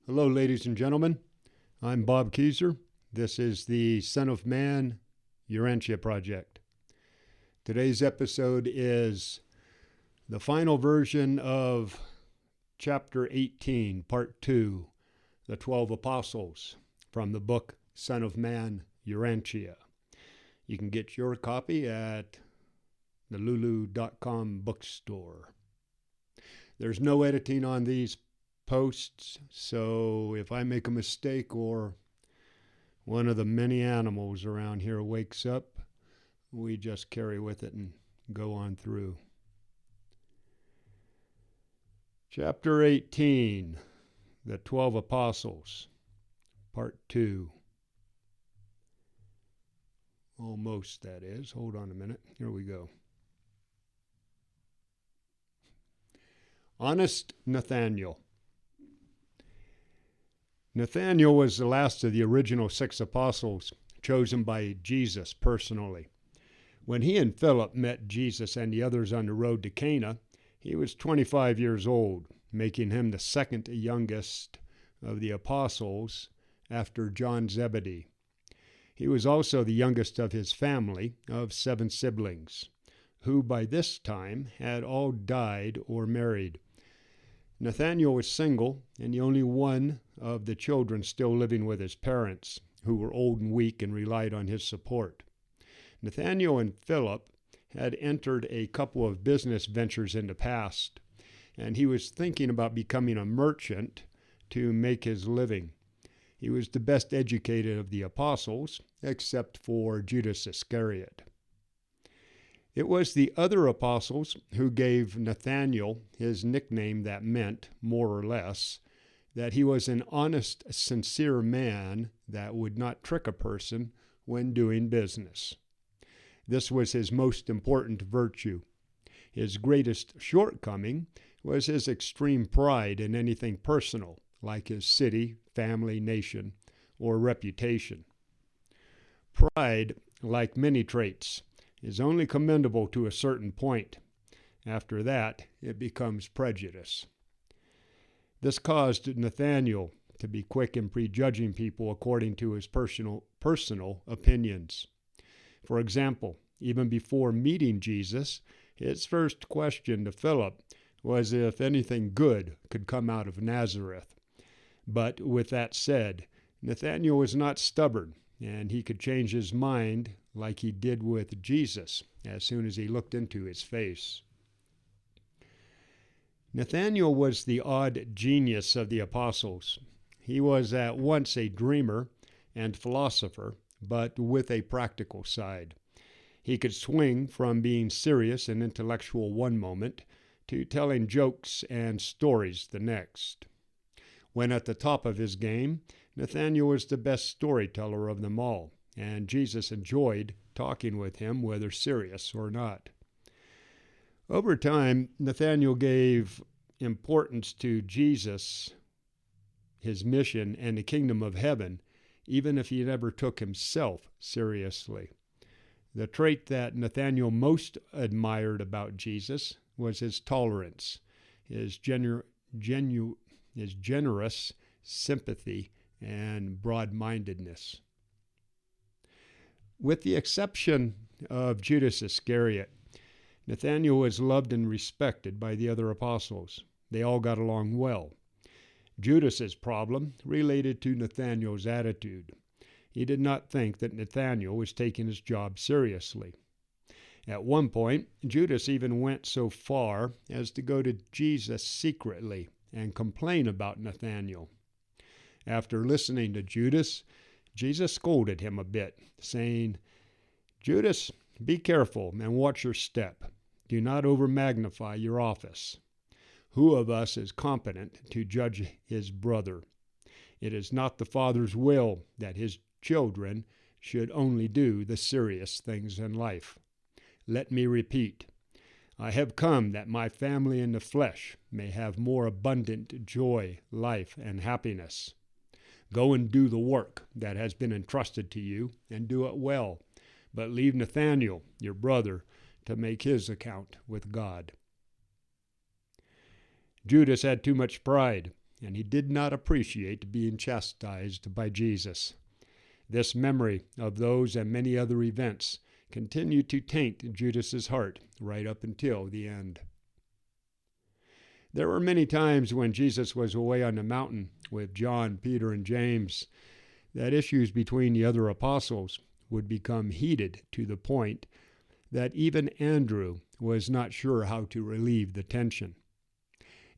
Hello, ladies and gentlemen. I'm Bob Keyser. This is the Son of Man Urantia Project. Today's episode is the final version of Chapter 18, Part 2, The 12 Apostles, from the book Son of Man Urantia. You can get your copy at the lulu.com bookstore. There's no editing on these posts, so if I make a mistake or one of the many animals around here wakes up, we just carry with it and go on through. Chapter 18, The 12 Apostles, Part 2. Almost, that is. Hold on a minute. Here we go. Honest Nathaniel. Nathaniel was the last of the original 6 apostles chosen by Jesus personally. When he and Philip met Jesus and the others on the road to Cana, he was 25 years old, making him the second youngest of the apostles after John Zebedee. He was also the youngest of his family of 7 siblings, who by this time had all died or married. Nathaniel was single and the only one of the children still living with his parents, who were old and weak and relied on his support. Nathaniel and Philip had entered a couple of business ventures in the past, and he was thinking about becoming a merchant to make his living. He was the best educated of the apostles, except for Judas Iscariot. It was the other apostles who gave Nathanael his nickname that meant, more or less, that he was an honest, sincere man that would not trick a person when doing business. This was his most important virtue. His greatest shortcoming was his extreme pride in anything personal, like his city, family, nation, or reputation. Pride, like many traits, is only commendable to a certain point. After that, it becomes prejudice. This caused Nathanael to be quick in prejudging people according to his personal opinions. For example, even before meeting Jesus, his first question to Philip was if anything good could come out of Nazareth. But with that said, Nathanael was not stubborn, and he could change his mind like he did with Jesus as soon as he looked into his face. Nathanael was the odd genius of the apostles. He was at once a dreamer and philosopher, but with a practical side. He could swing from being serious and intellectual one moment to telling jokes and stories the next. When at the top of his game, Nathanael was the best storyteller of them all, and Jesus enjoyed talking with him, whether serious or not. Over time, Nathanael gave importance to Jesus, his mission, and the kingdom of heaven, even if he never took himself seriously. The trait that Nathanael most admired about Jesus was his tolerance, his generous sympathy, and broad-mindedness. With the exception of Judas Iscariot, Nathanael was loved and respected by the other apostles. They all got along well. Judas's problem related to Nathanael's attitude. He did not think that Nathanael was taking his job seriously. At one point, Judas even went so far as to go to Jesus secretly and complain about Nathanael. After listening to Judas, Jesus scolded him a bit, saying, "Judas, be careful and watch your step. Do not over-magnify your office. Who of us is competent to judge his brother? It is not the Father's will that his children should only do the serious things in life. Let me repeat, I have come that my family in the flesh may have more abundant joy, life, and happiness. Go and do the work that has been entrusted to you, and do it well, but leave Nathanael, your brother, to make his account with God." Judas had too much pride. and he did not appreciate being chastised by Jesus. This memory of those and many other events continued to taint Judas's heart right up until the end. There were many times when Jesus was away on the mountain with John, Peter, and James that issues between the other apostles would become heated to the point that even Andrew was not sure how to relieve the tension.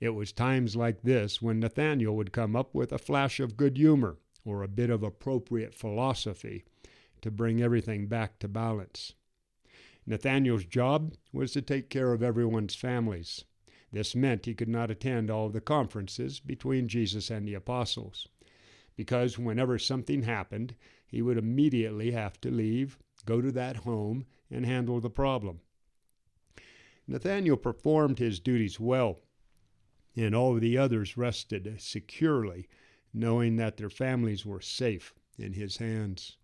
It was times like this when Nathanael would come up with a flash of good humor or a bit of appropriate philosophy to bring everything back to balance. Nathanael's job was to take care of everyone's families. This meant he could not attend all of the conferences between Jesus and the apostles, because whenever something happened, he would immediately have to leave, go to that home, and handle the problem. Nathanael performed his duties well, and all of the others rested securely, knowing that their families were safe in his hands.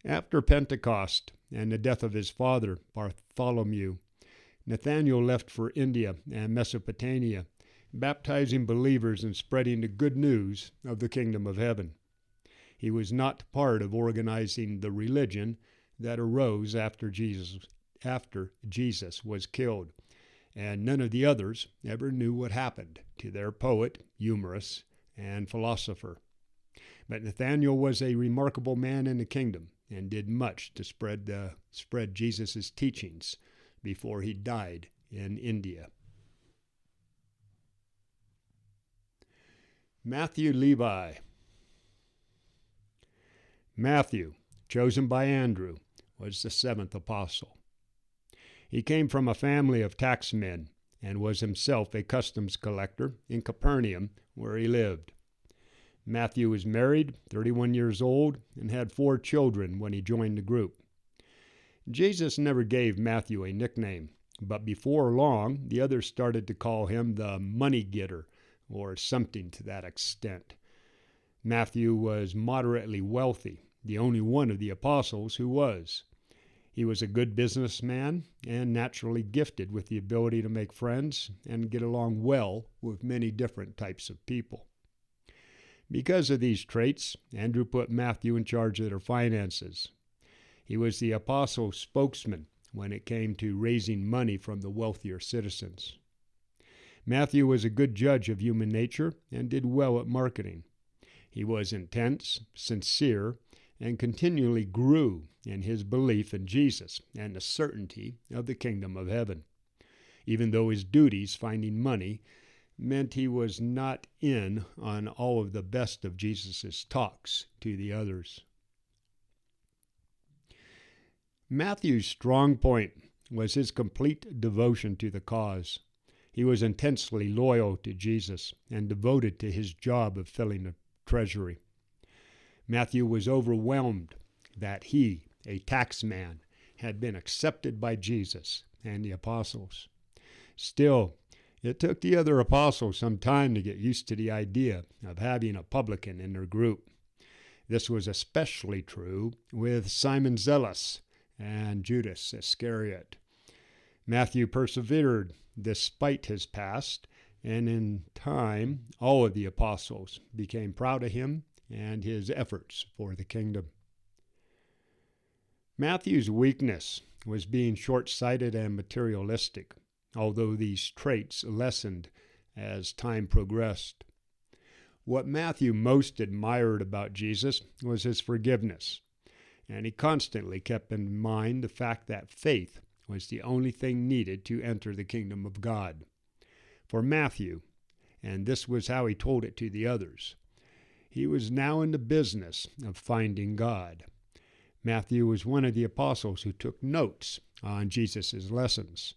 After Pentecost and the death of his father, Bartholomew, Nathanael left for India and Mesopotamia, baptizing believers and spreading the good news of the kingdom of heaven. He was not part of organizing the religion that arose after Jesus was killed, and none of the others ever knew what happened to their poet, humorist, and philosopher. But Nathanael was a remarkable man in the kingdom and did much to spread Jesus' teachings before he died in India. Matthew Levi. Matthew, chosen by Andrew, was the seventh apostle. He came from a family of taxmen and was himself a customs collector in Capernaum, where he lived. Matthew was married, 31 years old, and had 4 children when he joined the group. Jesus never gave Matthew a nickname, but before long, the others started to call him the money getter, or something to that extent. Matthew was moderately wealthy, the only one of the apostles who was. He was a good businessman and naturally gifted with the ability to make friends and get along well with many different types of people. Because of these traits, Andrew put Matthew in charge of their finances. He was the apostles' spokesman when it came to raising money from the wealthier citizens. Matthew was a good judge of human nature and did well at marketing. He was intense, sincere, and continually grew in his belief in Jesus and the certainty of the kingdom of heaven, even though his duties finding money meant he was not in on all of the best of Jesus' talks to the others. Matthew's strong point was his complete devotion to the cause. He was intensely loyal to Jesus and devoted to his job of filling the treasury. Matthew was overwhelmed that he, a taxman, had been accepted by Jesus and the apostles. Still, it took the other apostles some time to get used to the idea of having a publican in their group. This was especially true with Simon Zealous and Judas Iscariot. Matthew persevered despite his past, and in time, all of the apostles became proud of him and his efforts for the kingdom. Matthew's weakness was being short-sighted and materialistic, although these traits lessened as time progressed. What Matthew most admired about Jesus was his forgiveness, and he constantly kept in mind the fact that faith was the only thing needed to enter the kingdom of God. For Matthew, and this was how he told it to the others, he was now in the business of finding God. Matthew was one of the apostles who took notes on Jesus' lessons,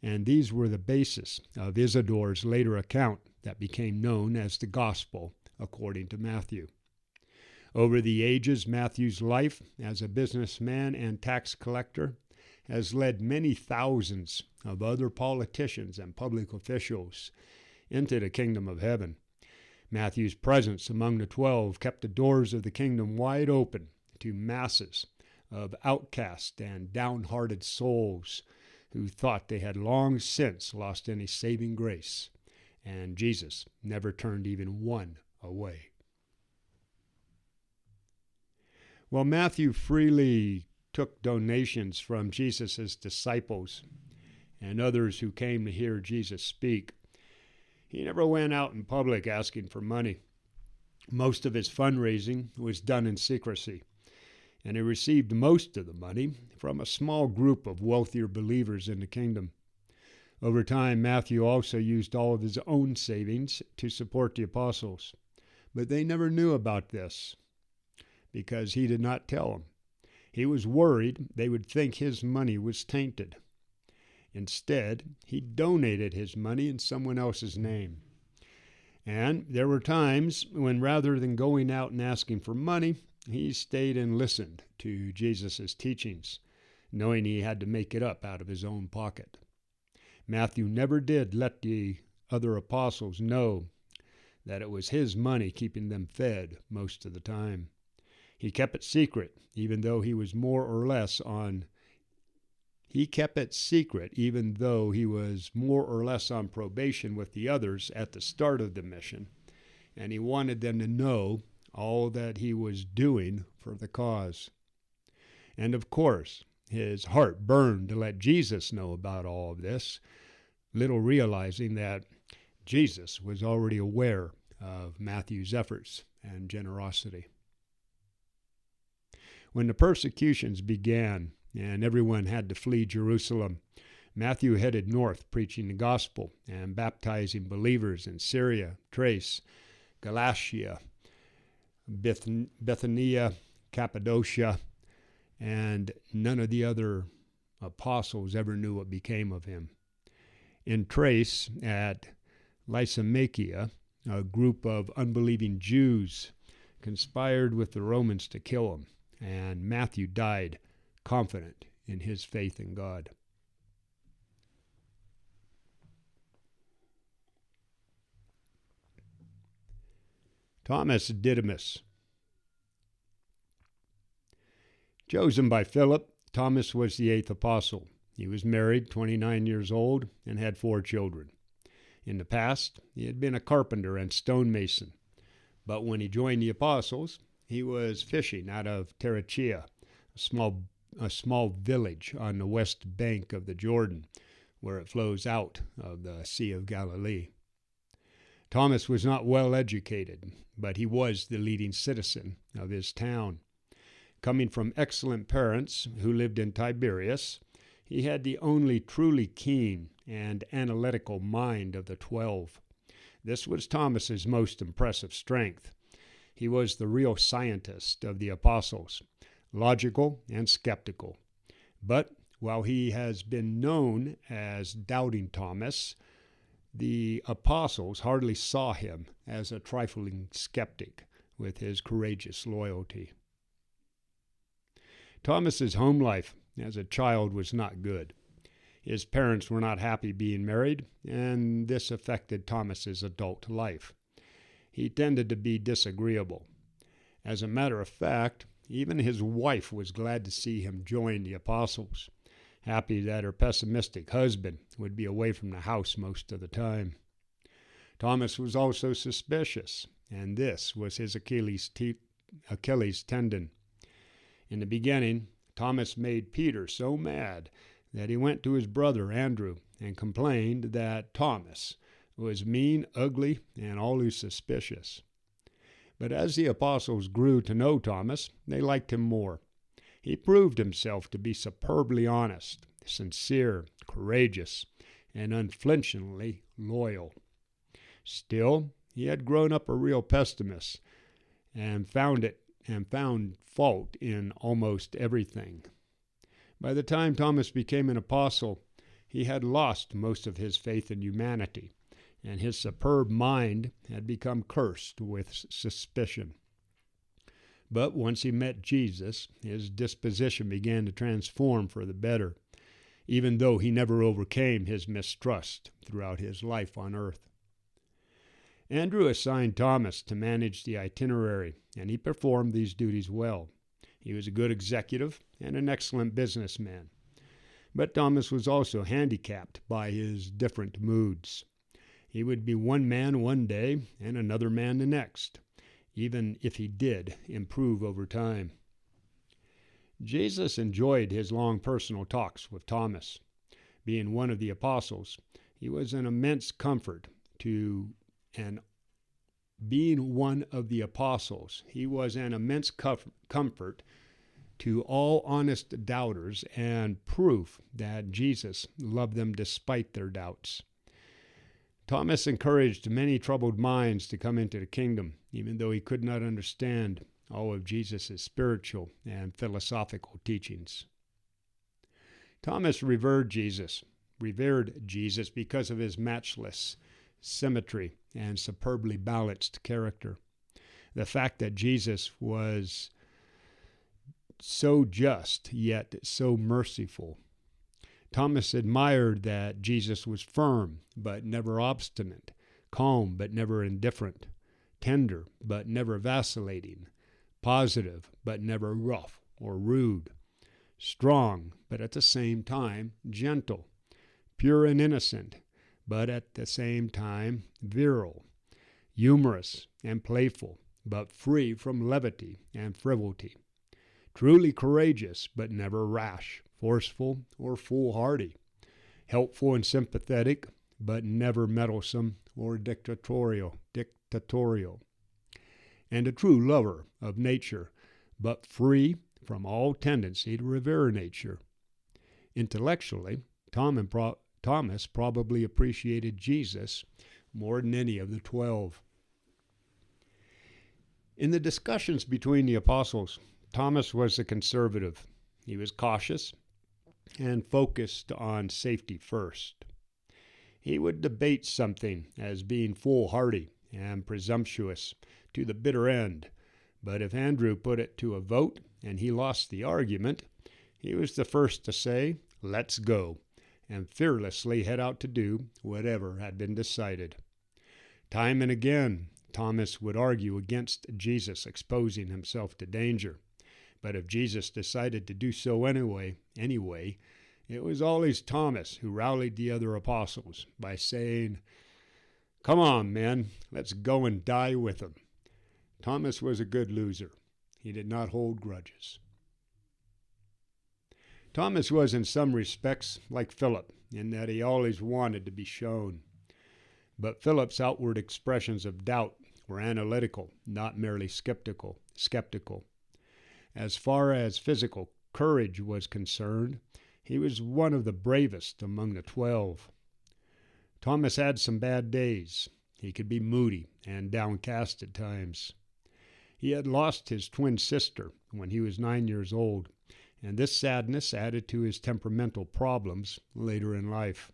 and these were the basis of Isidore's later account that became known as the Gospel according to Matthew. Over the ages, Matthew's life as a businessman and tax collector has led many thousands of other politicians and public officials into the kingdom of heaven. Matthew's presence among the 12 kept the doors of the kingdom wide open to masses of outcast and downhearted souls who thought they had long since lost any saving grace and Jesus never turned even one away. Well, Matthew freely took donations from Jesus' disciples and others who came to hear Jesus speak. He never went out in public asking for money. Most of his fundraising was done in secrecy, and he received most of the money from a small group of wealthier believers in the kingdom. Over time, Matthew also used all of his own savings to support the apostles, but they never knew about this because he did not tell them. He was worried they would think his money was tainted. Instead, he donated his money in someone else's name. And there were times when rather than going out and asking for money, he stayed and listened to Jesus' teachings, knowing he had to make it up out of his own pocket. Matthew never did let the other apostles know that it was his money keeping them fed most of the time. He kept it secret, even though he was more or less on probation with the others at the start of the mission, and he wanted them to know all that he was doing for the cause. And of course, his heart burned to let Jesus know about all of this, little realizing that Jesus was already aware of Matthew's efforts and generosity. When the persecutions began and everyone had to flee Jerusalem, Matthew headed north preaching the gospel and baptizing believers in Syria, Thrace, Galatia, Bithynia, Cappadocia, and none of the other apostles ever knew what became of him. In Thrace, at Lysimachia, a group of unbelieving Jews conspired with the Romans to kill him, and Matthew died confident in his faith in God. Thomas Didymus. Chosen by Philip, Thomas was the 8th apostle. He was married, 29 years old, and had 4 children. In the past, he had been a carpenter and stonemason, but when he joined the apostles, he was fishing out of Tarichea, a small village on the west bank of the Jordan, where it flows out of the Sea of Galilee. Thomas was not well educated, but he was the leading citizen of his town. Coming from excellent parents who lived in Tiberias, he had the only truly keen and analytical mind of the 12. This was Thomas's most impressive strength. He was the real scientist of the apostles, logical and skeptical. But while he has been known as Doubting Thomas, the apostles hardly saw him as a trifling skeptic with his courageous loyalty. Thomas's home life as a child was not good. His parents were not happy being married, and this affected Thomas's adult life. He tended to be disagreeable. As a matter of fact, even his wife was glad to see him join the apostles, happy that her pessimistic husband would be away from the house most of the time. Thomas was also suspicious, and this was his Achilles tendon. In the beginning, Thomas made Peter so mad that he went to his brother Andrew and complained that Thomas was mean, ugly, and always suspicious. But as the apostles grew to know Thomas, they liked him more. He proved himself to be superbly honest, sincere, courageous, and unflinchingly loyal. Still, he had grown up a real pessimist and found fault in almost everything. By the time Thomas became an apostle, he had lost most of his faith in humanity, and his superb mind had become cursed with suspicion. But once he met Jesus, his disposition began to transform for the better, even though he never overcame his mistrust throughout his life on earth. Andrew assigned Thomas to manage the itinerary, and he performed these duties well. He was a good executive and an excellent businessman. But Thomas was also handicapped by his different moods. He would be one man one day and another man the next, even if he did improve over time. Jesus enjoyed his long personal talks with Thomas. Being one of the apostles, he was an immense comfort to an being one of the apostles, he was an immense comfort to all honest doubters and proof that Jesus loved them despite their doubts. Thomas encouraged many troubled minds to come into the kingdom, even though he could not understand all of Jesus' spiritual and philosophical teachings. Thomas revered Jesus because of his matchless symmetry and superbly balanced character. The fact that Jesus was so just yet so merciful. Thomas admired that Jesus was firm but never obstinate, calm but never indifferent, tender but never vacillating, positive but never rough or rude, strong but at the same time gentle, pure and innocent but at the same time virile, humorous and playful but free from levity and frivolity, truly courageous but never rash, forceful or foolhardy, helpful and sympathetic but never meddlesome or dictatorial, and a true lover of nature but free from all tendency to revere nature. Intellectually, Thomas probably appreciated Jesus more than any of the 12. In the discussions between the apostles, Thomas was a conservative. He was cautious and focused on safety first. He would debate something as being foolhardy and presumptuous to the bitter end, but if Andrew put it to a vote and he lost the argument, he was the first to say, "Let's go," and fearlessly head out to do whatever had been decided. Time and again, Thomas would argue against Jesus exposing himself to danger. But if Jesus decided to do so anyway, it was always Thomas who rallied the other apostles by saying, "Come on, men, let's go and die with them." Thomas was a good loser. He did not hold grudges. Thomas was in some respects like Philip, in that he always wanted to be shown. But Philip's outward expressions of doubt were analytical, not merely skeptical. As far as physical courage was concerned, he was one of the bravest among the 12. Thomas had some bad days. He could be moody and downcast at times. He had lost his twin sister when he was 9 years old, and this sadness added to his temperamental problems later in life.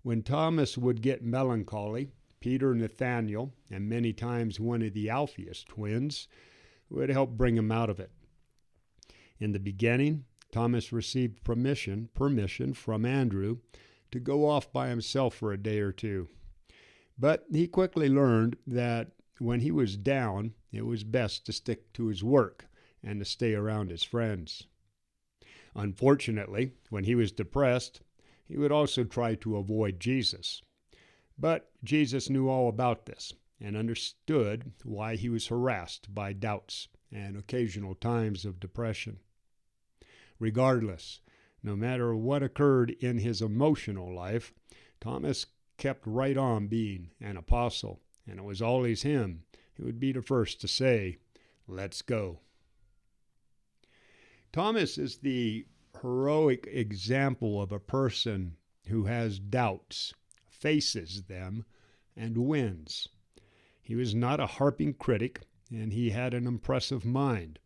When Thomas would get melancholy, Peter, Nathaniel, and many times one of the Alphaeus twins would help bring him out of it. In the beginning, Thomas received permission from Andrew to go off by himself for a day or two. But he quickly learned that when he was down, it was best to stick to his work and to stay around his friends. Unfortunately, when he was depressed, he would also try to avoid Jesus. But Jesus knew all about this and understood why he was harassed by doubts and occasional times of depression. Regardless, no matter what occurred in his emotional life, Thomas kept right on being an apostle, and it was always him who would be the first to say, "Let's go." Thomas is the heroic example of a person who has doubts, faces them, and wins. He was not a harping critic, and he had an impressive mind.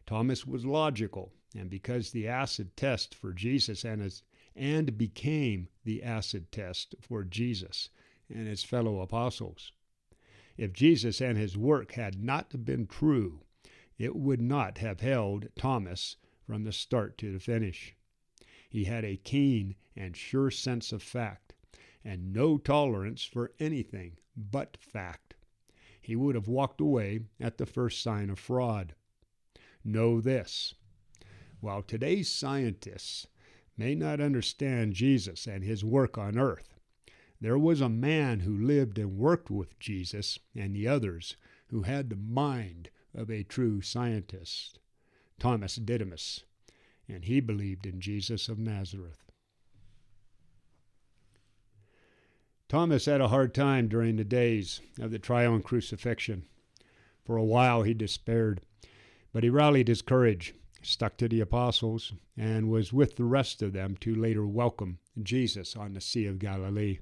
Thomas was logical, and because the acid test for Jesus and became the acid test for Jesus and his fellow apostles. If Jesus and his work had not been true, it would not have held Thomas from the start to the finish. He had a keen and sure sense of fact, and no tolerance for anything but fact. He would have walked away at the first sign of fraud. Know this: while today's scientists may not understand Jesus and his work on earth, There was a man who lived and worked with Jesus and the others who had the mind of a true scientist, Thomas Didymus, and he believed in Jesus of Nazareth. Thomas had a hard time during the days of the trial and crucifixion. For a while he despaired, but he rallied his courage, stuck to the apostles, and was with the rest of them to later welcome Jesus on the Sea of Galilee.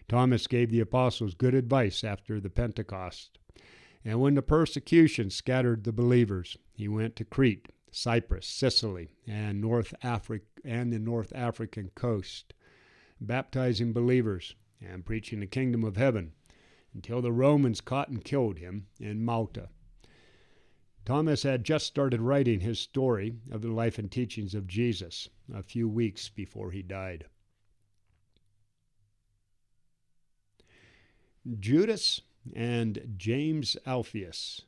Thomas gave the apostles good advice after the Pentecost, and when the persecution scattered the believers, he went to Crete, Cyprus, Sicily, and the North African coast, baptizing believers and preaching the kingdom of heaven until the Romans caught and killed him in Malta. Thomas had just started writing his story of the life and teachings of Jesus a few weeks before he died. Judas and James Alphaeus.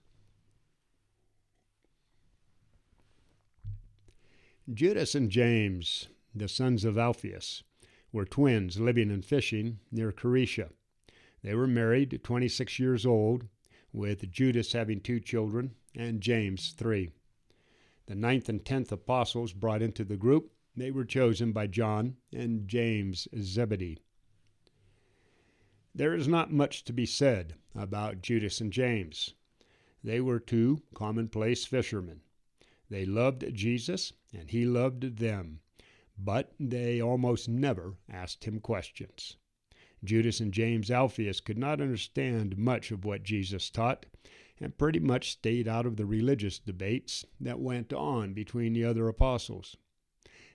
Judas and James, the sons of Alphaeus, were twins living and fishing near Carestia. They were married at 26 years old, with Judas having 2 children and James 3. The 9th and 10th apostles brought into the group, they were chosen by John and James Zebedee. There is not much to be said about Judas and James. They were 2 commonplace fishermen. They loved Jesus, and he loved them, but they almost never asked him questions. Judas and James Alphaeus could not understand much of what Jesus taught, and pretty much stayed out of the religious debates that went on between the other apostles.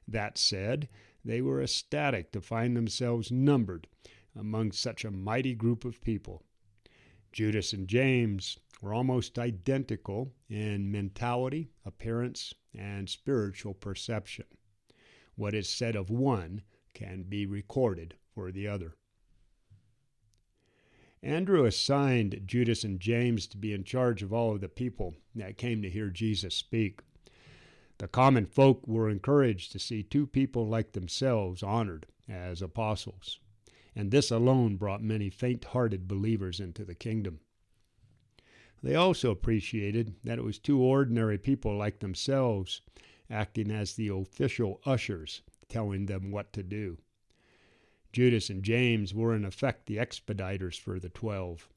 That said, they were ecstatic to find themselves numbered among such a mighty group of people. Judas and James were almost identical in mentality, appearance, and spiritual perception. What is said of one can be recorded for the other. Andrew assigned Judas and James to be in charge of all of the people that came to hear Jesus speak. The common folk were encouraged to see 2 people like themselves honored as apostles, and this alone brought many faint-hearted believers into the kingdom. They also appreciated that it was 2 ordinary people like themselves acting as the official ushers, telling them what to do. Judas and James were in effect the expediters for the 12.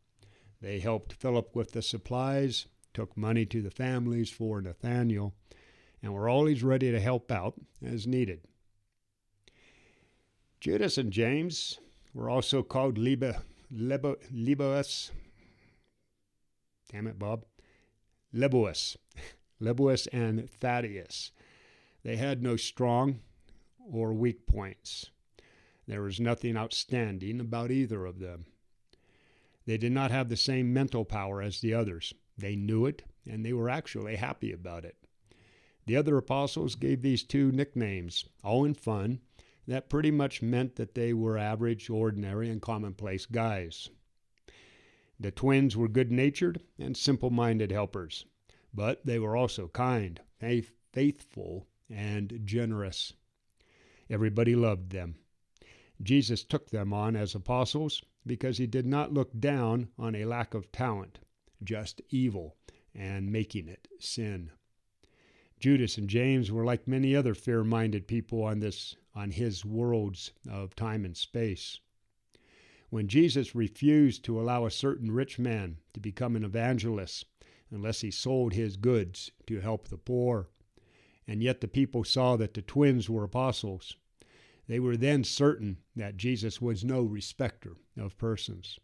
They helped Philip with the supplies, took money to the families for Nathanael, and were always ready to help out as needed. Judas and James were also called Lebbaeus. Damn it, Bob. Lebbaeus and Thaddeus. They had no strong or weak points. There was nothing outstanding about either of them. They did not have the same mental power as the others. They knew it, and they were actually happy about it. The other apostles gave these 2 nicknames, all in fun, that pretty much meant that they were average, ordinary, and commonplace guys. The twins were good-natured and simple-minded helpers, but they were also kind, faithful, and generous. Everybody loved them. Jesus took them on as apostles because he did not look down on a lack of talent, just evil, and making it sin. Judas and James were like many other fair-minded people on his worlds of time and space. When Jesus refused to allow a certain rich man to become an evangelist unless he sold his goods to help the poor, and yet the people saw that the twins were apostles, they were then certain that Jesus was no respecter of persons.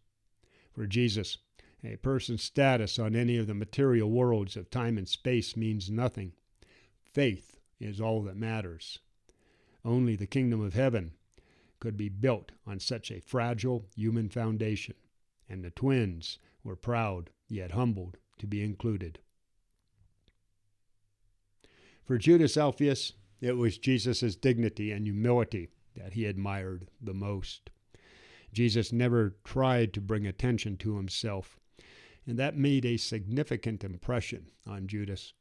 For Jesus, a person's status on any of the material worlds of time and space means nothing. Faith is all that matters. Only the kingdom of heaven could be built on such a fragile human foundation, and the twins were proud yet humbled to be included. For Judas Alphaeus, it was Jesus' dignity and humility that he admired the most. Jesus never tried to bring attention to himself, and that made a significant impression on Judas.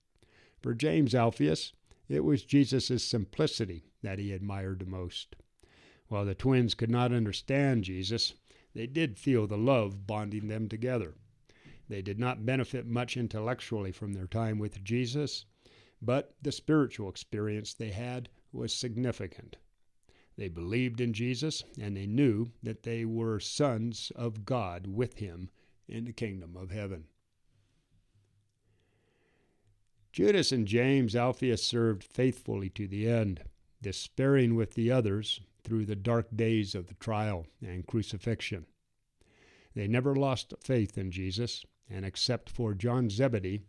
For James Alphaeus, it was Jesus' simplicity that he admired the most. While the twins could not understand Jesus, they did feel the love bonding them together. They did not benefit much intellectually from their time with Jesus, but the spiritual experience they had was significant. They believed in Jesus, and they knew that they were sons of God with him in the kingdom of heaven. Judas and James Alphaeus served faithfully to the end, despairing with the others through the dark days of the trial and crucifixion. They never lost faith in Jesus, and except for John Zebedee,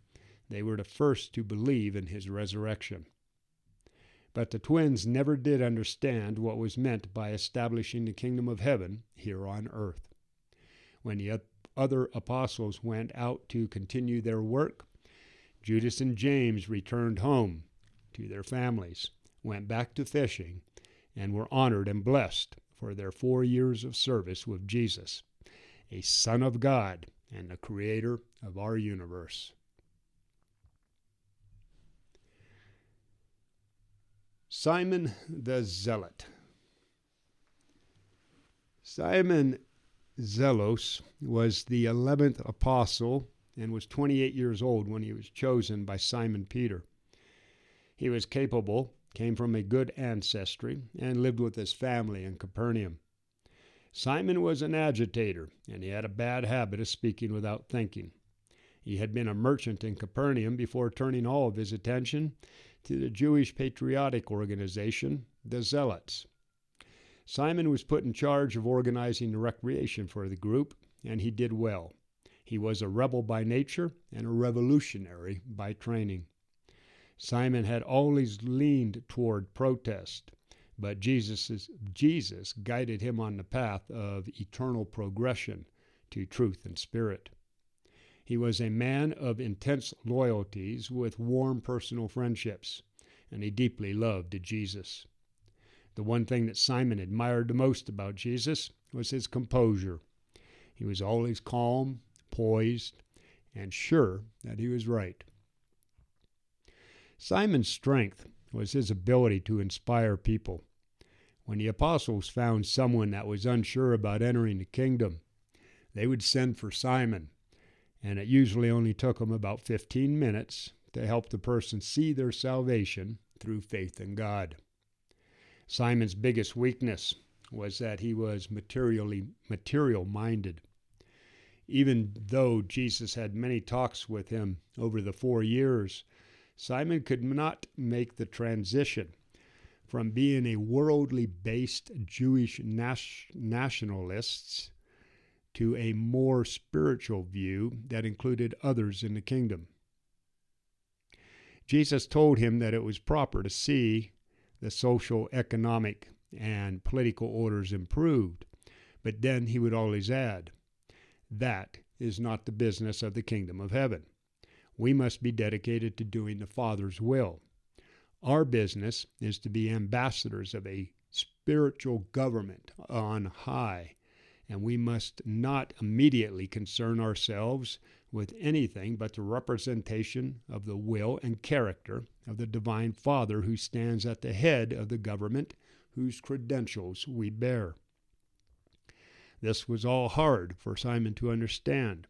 they were the first to believe in his resurrection. But the twins never did understand what was meant by establishing the kingdom of heaven here on earth. When the other apostles went out to continue their work, Judas and James returned home to their families, went back to fishing, and were honored and blessed for their 4 years of service with Jesus, a Son of God and the Creator of our universe. Simon the Zealot. Simon Zelos was the 11th apostle and was 28 years old when he was chosen by Simon Peter. He was capable, came from a good ancestry, and lived with his family in Capernaum. Simon was an agitator, and he had a bad habit of speaking without thinking. He had been a merchant in Capernaum before turning all of his attention to the Jewish patriotic organization, the Zealots. Simon was put in charge of organizing the recreation for the group, and he did well. He was a rebel by nature and a revolutionary by training. Simon had always leaned toward protest, but Jesus guided him on the path of eternal progression to truth and spirit. He was a man of intense loyalties with warm personal friendships, and he deeply loved Jesus. The one thing that Simon admired the most about Jesus was his composure. He was always calm, poised, and sure that he was right. Simon's strength was his ability to inspire people. When the apostles found someone that was unsure about entering the kingdom, they would send for Simon, and it usually only took them about 15 minutes to help the person see their salvation through faith in God. Simon's biggest weakness was that he was material-minded. Even though Jesus had many talks with him over the 4 years, Simon could not make the transition from being a worldly-based Jewish nationalist to a more spiritual view that included others in the kingdom. Jesus told him that it was proper to see the social, economic, and political orders improved, but then he would always add, "That is not the business of the kingdom of heaven. We must be dedicated to doing the Father's will. Our business is to be ambassadors of a spiritual government on high, and we must not immediately concern ourselves with anything but the representation of the will and character of the Divine Father who stands at the head of the government whose credentials we bear." This was all hard for Simon to understand,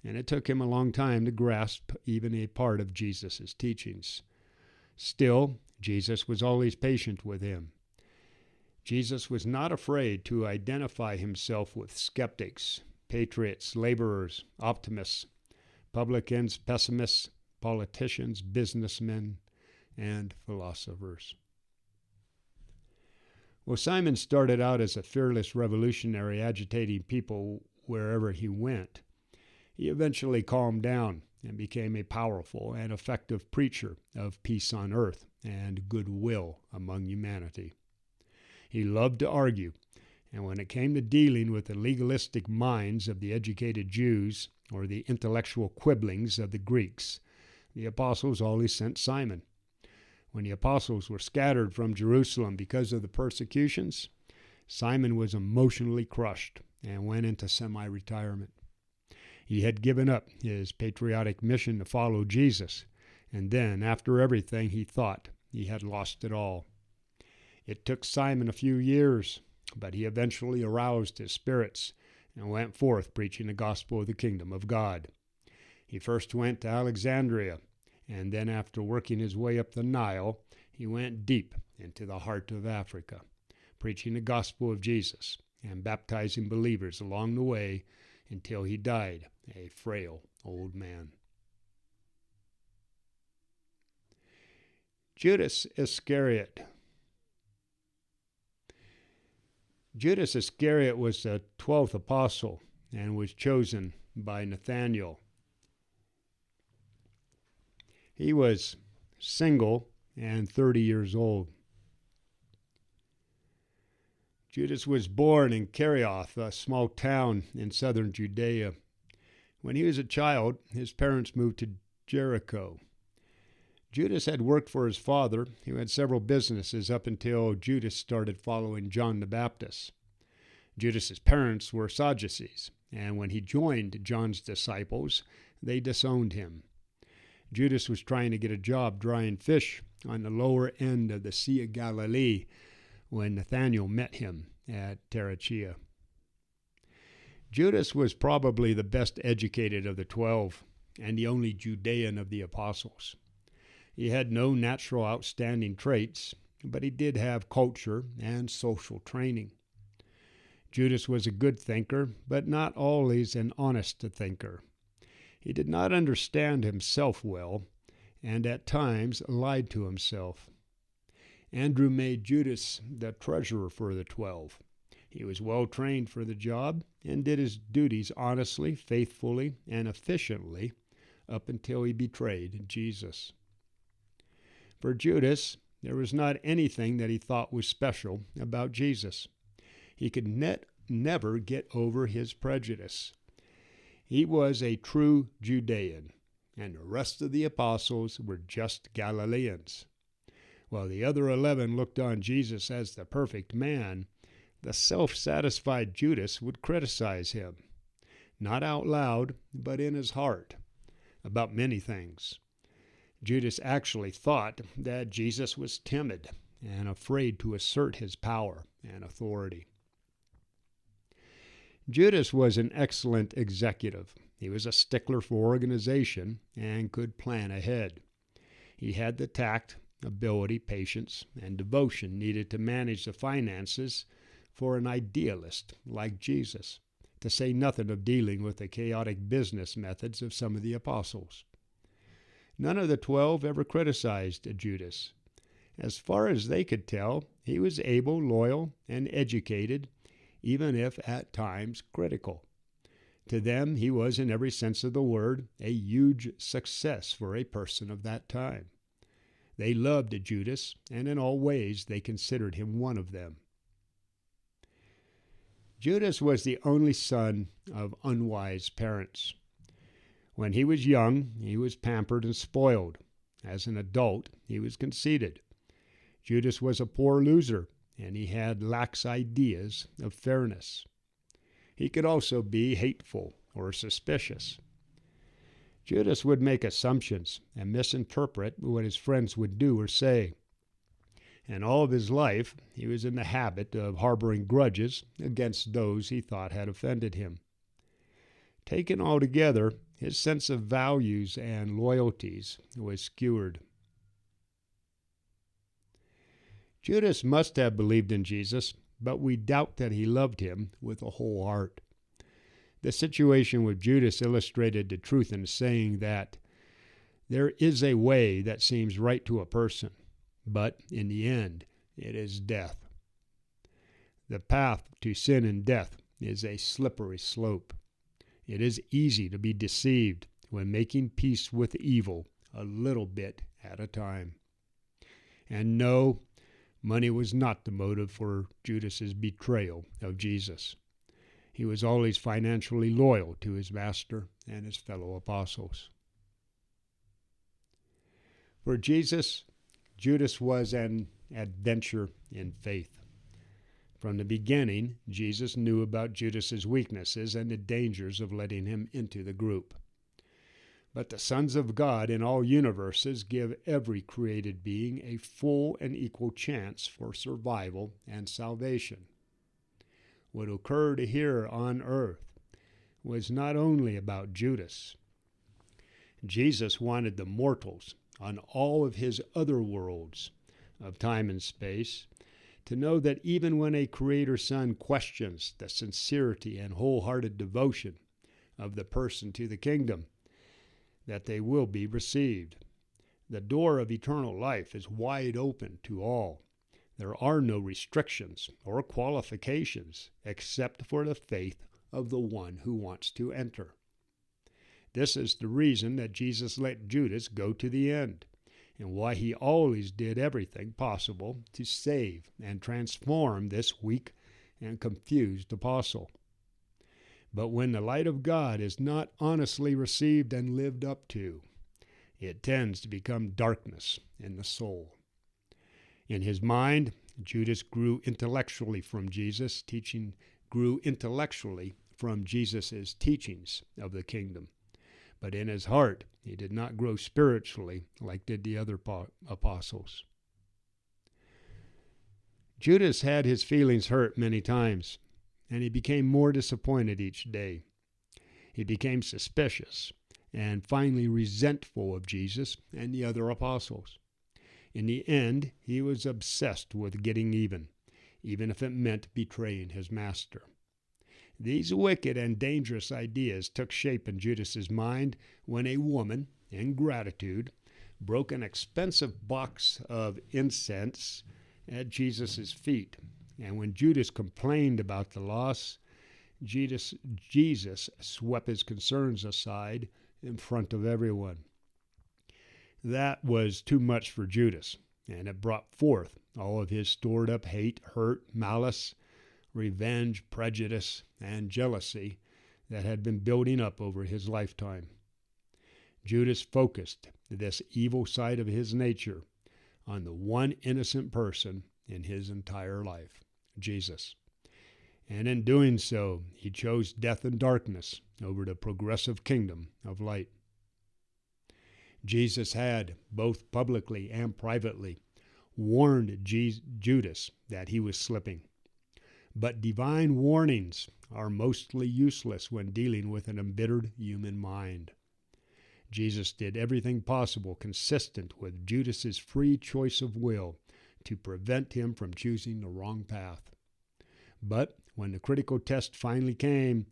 and it took him a long time to grasp even a part of Jesus' teachings. Still, Jesus was always patient with him. Jesus was not afraid to identify himself with skeptics, patriots, laborers, optimists, publicans, pessimists, politicians, businessmen, and philosophers. Well, Simon started out as a fearless revolutionary agitating people wherever he went. He eventually calmed down and became a powerful and effective preacher of peace on earth and goodwill among humanity. He loved to argue, and when it came to dealing with the legalistic minds of the educated Jews or the intellectual quibblings of the Greeks, the apostles always sent Simon. When the apostles were scattered from Jerusalem because of the persecutions, Simon was emotionally crushed and went into semi-retirement. He had given up his patriotic mission to follow Jesus, and then, after everything, he thought he had lost it all. It took Simon a few years, but he eventually aroused his spirits and went forth preaching the gospel of the kingdom of God. He first went to Alexandria, and then after working his way up the Nile, he went deep into the heart of Africa, preaching the gospel of Jesus and baptizing believers along the way until he died a frail old man. Judas Iscariot. Judas Iscariot was the 12th apostle and was chosen by Nathanael. He was single and 30 years old. Judas was born in Kerioth, a small town in southern Judea. When he was a child, his parents moved to Jericho. Judas had worked for his father, who had several businesses up until Judas started following John the Baptist. Judas's parents were Sadducees, and when he joined John's disciples, they disowned him. Judas was trying to get a job drying fish on the lower end of the Sea of Galilee when Nathanael met him at Urantia. Judas was probably the best educated of the 12 and the only Judean of the apostles. He had no natural outstanding traits, but he did have culture and social training. Judas was a good thinker, but not always an honest thinker. He did not understand himself well, and at times lied to himself. Andrew made Judas the treasurer for the 12. He was well trained for the job and did his duties honestly, faithfully, and efficiently up until he betrayed Jesus. For Judas, there was not anything that he thought was special about Jesus. He could never get over his prejudice. He was a true Judean, and the rest of the apostles were just Galileans. While the other 11 looked on Jesus as the perfect man, the self-satisfied Judas would criticize him, not out loud, but in his heart, about many things. Judas actually thought that Jesus was timid and afraid to assert his power and authority. Judas was an excellent executive. He was a stickler for organization and could plan ahead. He had the tact, ability, patience, and devotion needed to manage the finances for an idealist like Jesus, to say nothing of dealing with the chaotic business methods of some of the apostles. None of the 12 ever criticized Judas. As far as they could tell, he was able, loyal, and educated, even if at times critical. To them, he was, in every sense of the word, a huge success for a person of that time. They loved Judas, and in all ways they considered him one of them. Judas was the only son of unwise parents. When he was young, he was pampered and spoiled. As an adult, he was conceited. Judas was a poor loser, and he had lax ideas of fairness. He could also be hateful or suspicious. Judas would make assumptions and misinterpret what his friends would do or say. And all of his life, he was in the habit of harboring grudges against those he thought had offended him. Taken all together, his sense of values and loyalties was skewed. Judas must have believed in Jesus, but we doubt that he loved him with a whole heart. The situation with Judas illustrated the truth in saying that there is a way that seems right to a person, but in the end, it is death. The path to sin and death is a slippery slope. It is easy to be deceived when making peace with evil a little bit at a time. And no, money was not the motive for Judas's betrayal of Jesus. He was always financially loyal to his master and his fellow apostles. For Jesus, Judas was an adventure in faith. From the beginning, Jesus knew about Judas's weaknesses and the dangers of letting him into the group. But the sons of God in all universes give every created being a full and equal chance for survival and salvation. would occur to here on earth was not only about Judas. Jesus wanted the mortals on all of his other worlds of time and space to know that even when a Creator Son questions the sincerity and wholehearted devotion of the person to the kingdom, that they will be received. The door of eternal life is wide open to all. There are no restrictions or qualifications except for the faith of the one who wants to enter. This is the reason that Jesus let Judas go to the end, and why he always did everything possible to save and transform this weak and confused apostle. But when the light of God is not honestly received and lived up to, it tends to become darkness in the soul. In his mind, Judas grew intellectually from Jesus' teachings of the kingdom. But in his heart, he did not grow spiritually like did the other apostles. Judas had his feelings hurt many times, and he became more disappointed each day. He became suspicious and finally resentful of Jesus and the other apostles. In the end, he was obsessed with getting even if it meant betraying his master. These wicked and dangerous ideas took shape in Judas's mind when a woman, in gratitude, broke an expensive box of incense at Jesus' feet. And when Judas complained about the loss, Jesus swept his concerns aside in front of everyone. That was too much for Judas, and it brought forth all of his stored-up hate, hurt, malice, revenge, prejudice, and jealousy that had been building up over his lifetime. Judas focused this evil side of his nature on the one innocent person in his entire life, Jesus. And in doing so, he chose death and darkness over the progressive kingdom of light. Jesus had, both publicly and privately, warned Judas that he was slipping. But divine warnings are mostly useless when dealing with an embittered human mind. Jesus did everything possible consistent with Judas's free choice of will to prevent him from choosing the wrong path. But when the critical test finally came,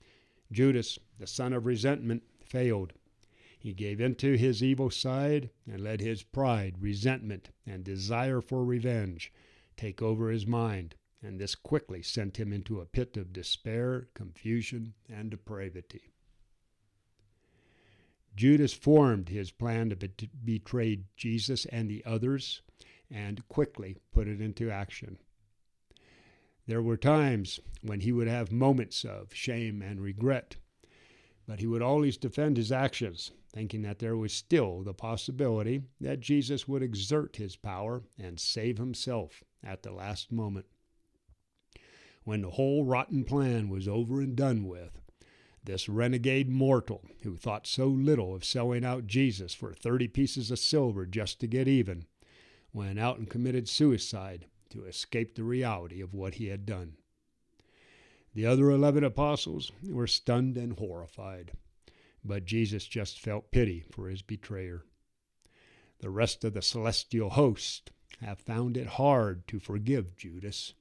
Judas, the son of resentment, failed. He gave into his evil side and let his pride, resentment, and desire for revenge take over his mind, and this quickly sent him into a pit of despair, confusion, and depravity. Judas formed his plan to betray Jesus and the others and quickly put it into action. There were times when he would have moments of shame and regret, but he would always defend his actions, thinking that there was still the possibility that Jesus would exert his power and save himself at the last moment. When the whole rotten plan was over and done with, this renegade mortal, who thought so little of selling out Jesus for 30 pieces of silver just to get even, went out and committed suicide to escape the reality of what he had done. The other 11 apostles were stunned and horrified, but Jesus just felt pity for his betrayer. The rest of the celestial host have found it hard to forgive Judas,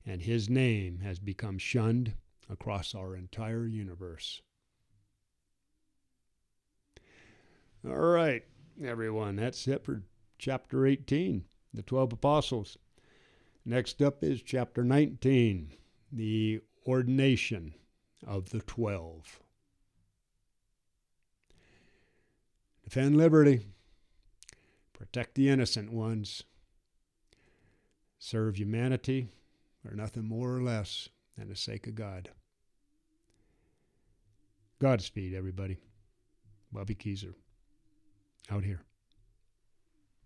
and his name has become shunned across our entire universe. All right, everyone, that's it for chapter 18, the 12 apostles. Next up is chapter 19, the ordination of the 12. Defend liberty. Protect the innocent ones. Serve humanity for nothing more or less than the sake of God. Godspeed, everybody. Bobby Keyser, out here.